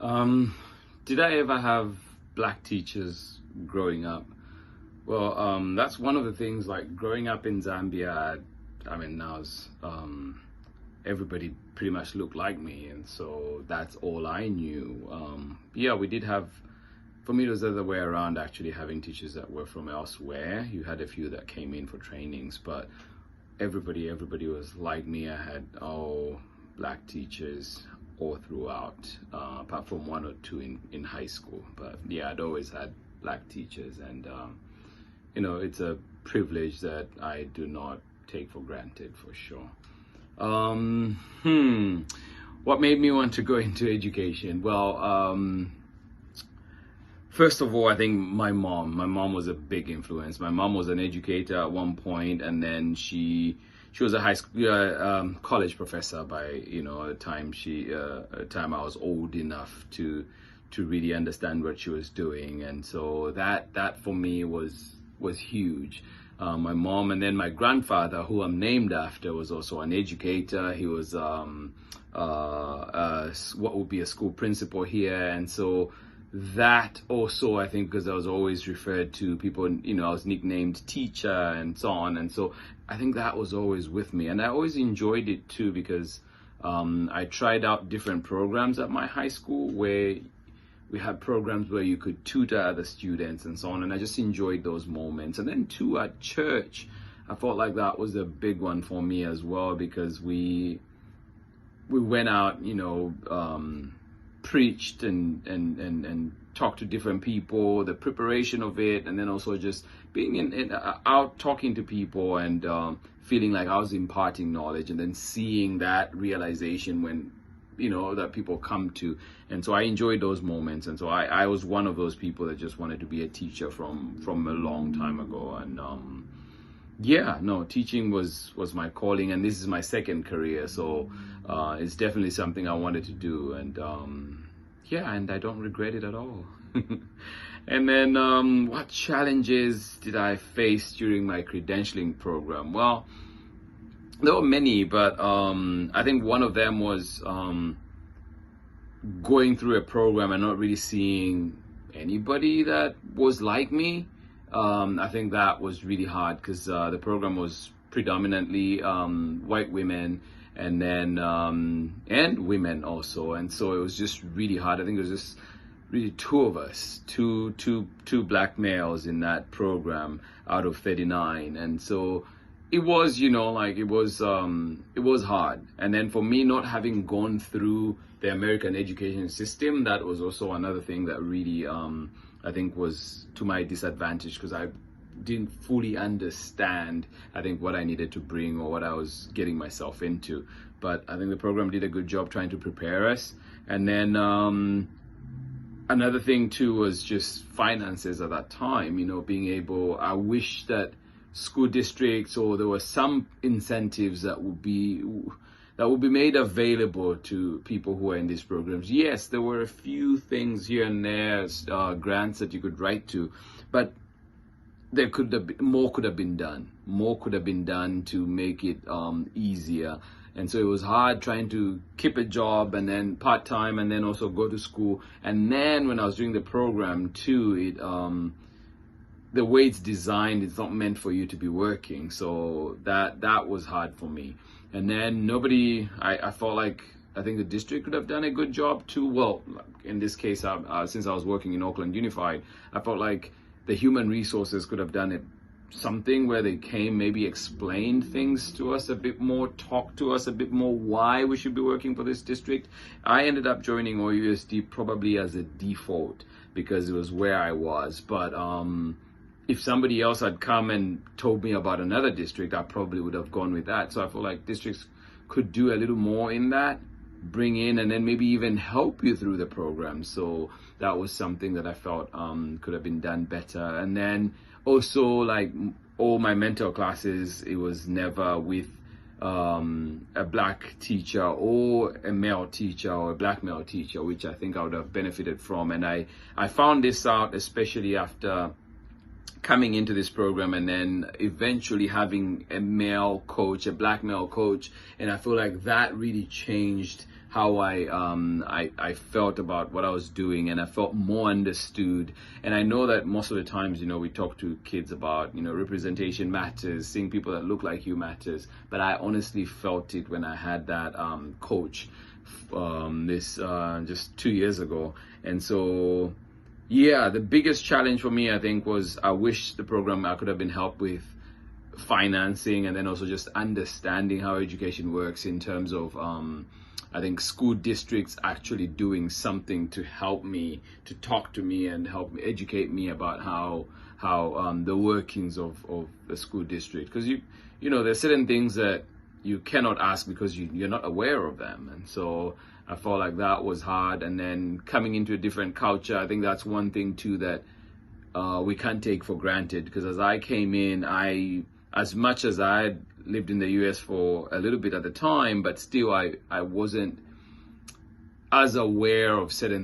Um, did I ever have black teachers growing up? Well, that's one of the things, like growing up in Zambia. I mean, everybody pretty much looked like me, and so that's all I knew. Yeah, we did have, for me, it was the other way around, actually, having teachers that were from elsewhere. You had a few that came in for trainings, but everybody was like me. I had black teachers all throughout, apart from one or two in high school. But yeah, I'd always had black teachers, and it's a privilege that I do not take for granted, for sure. What made me want to go into education? Well, first of all, I think my mom was a big influence. My mom was an educator at one point, and then she was a high school, college professor by, a time a time I was old enough to really understand what she was doing. And so that for me was huge. My mom, and then my grandfather, who I'm named after, was also an educator. He was what would be a school principal here. And so that also, I think, because I was always referred to people, I was nicknamed teacher and so on. And so I think that was always with me. And I always enjoyed it too, because I tried out different programs at my high school where we had programs where you could tutor other students and so on. And I just enjoyed those moments. And then too, at church, I felt like that was a big one for me as well, because we went out, preached and talked to different people, the preparation of it, and then also just being out talking to people and feeling like I was imparting knowledge, and then seeing that realization when that people come to. And so I enjoyed those moments, and so I was one of those people that just wanted to be a teacher from a long time ago. And teaching was my calling, and this is my second career, so it's definitely something I wanted to do. And and I don't regret it at all. And then what challenges did I face during my credentialing program? Well, there were many, but I think one of them was going through a program and not really seeing anybody that was like me. I think that was really hard, because the program was predominantly white women, and then and women also, and so it was just really hard. I think it was just really two of us, two black males in that program out of 39, and so it was, it was hard. And then for me, not having gone through the American education system, that was also another thing that really, I think, was to my disadvantage, because I didn't fully understand, I think, what I needed to bring or what I was getting myself into. But I think the program did a good job trying to prepare us. And then another thing too was just finances at that time, being able, I wish that school districts, or there were some incentives that would be made available to people who are in these programs. Yes, there were a few things here and there, grants that you could write to, but there more could have been done. More could have been done to make it easier. And so it was hard trying to keep a job and then part-time and then also go to school. And then when I was doing the program too, the way it's designed, it's not meant for you to be working. So that was hard for me. And then I felt like, I think the district could have done a good job too. Well, in this case, since I was working in Auckland Unified, I felt like the human resources could have done something where they came, maybe explained things to us a bit more, talked to us a bit more why we should be working for this district. I ended up joining OUSD probably as a default, because it was where I was. But if somebody else had come and told me about another district, I probably would have gone with that. So I feel like districts could do a little more in that, bring in, and then maybe even help you through the program. So that was something that I felt could have been done better. And then also, like, all my mentor classes, it was never with a black teacher or a male teacher or a black male teacher, which I think I would have benefited from. And I found this out especially after coming into this program and then eventually having a male coach, a black male coach. And I feel like that really changed how I felt about what I was doing, and I felt more understood. And I know that most of the times, we talk to kids about, representation matters, seeing people that look like you matters. But I honestly felt it when I had that coach this just 2 years ago. And so, yeah, the biggest challenge for me, I think, was I wish the program I could have been helped with financing, and then also just understanding how education works in terms of I think school districts actually doing something to help me, to talk to me and help me educate me about how the workings of the school district, because there's certain things that you cannot ask because you're not aware of them. And so I felt like that was hard. And then coming into a different culture, I think that's one thing too that we can't take for granted, because as I came in, as much as I had lived in the US for a little bit at the time, but still I wasn't as aware of certain